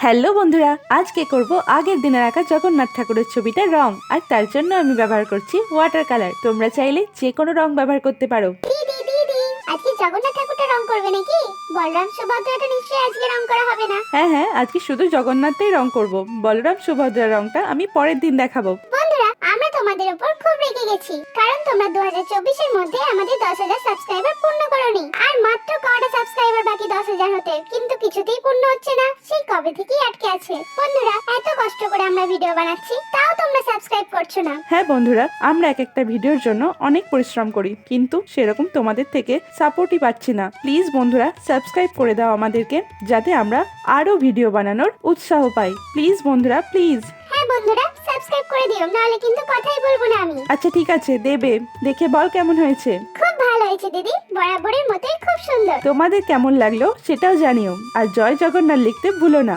Hello বন্ধুরা, আজকে করব আগের দিনের আঁকা জগন্নাথ ঠাকুরের ছবিটা রং, আর তার জন্য আমি ব্যবহার করছি ওয়াটার কালার। তোমরা চাইলে যে কোনো রং ব্যবহার করতে পারো। আজকে জগন্নাথ ঠাকুরটা রং করবে নাকি? বলরাম সুভদ্রাটা নিশ্চয়ই আজকে রং করা হবে না। হ্যাঁ, আজকে শুধু জগন্নাথটাই রং করব। বলরাম সুভদ্রার রংটা আমি পরের দিন দেখাবো। বন্ধুরা, আমরা তোমাদের উপর খুব রেগে গেছি, কারণ তোমরা 2024 এর মধ্যে আমাদের 10,000 সাবস্ক্রাইবার পূর্ণ করোনি। আর মাত্র কটা সাবস্ক্রাইবার বাকি 10,000 হতে, কিন্তু কিছুতেই পূর্ণ হচ্ছে না। সেই কবে থেকেই আটকে আছে। বন্ধুরা, এত কষ্ট করে আমরা ভিডিও বানাচ্ছি, তাও তোমরা সাবস্ক্রাইব করছো না। হ্যাঁ বন্ধুরা, আমরা এক একটা ভিডিওর জন্য অনেক পরিশ্রম করি, কিন্তু সেরকম তোমাদের থেকে সাপোর্টই পাচ্ছি না। প্লিজ বন্ধুরা, সাবস্ক্রাইব করে দাও আমাদেরকে, যাতে আমরা আরো ভিডিও বানানোর উৎসাহ পাই। প্লিজ বন্ধুরা, প্লিজ। হ্যাঁ বন্ধুরা, সাবস্ক্রাইব করে দিও, নাহলে কিন্তু কথাই বলবো না আমি। আচ্ছা ঠিক আছে, দেবে। দেখে বল কেমন হয়েছে। খুব ভালো হয়েছে দিদি, বরাবরের মতোই খুব সুন্দর। তোমাদের কেমন লাগলো সেটাও জানিও, আর জয় জগন্নাথ লিখতে ভুলো না।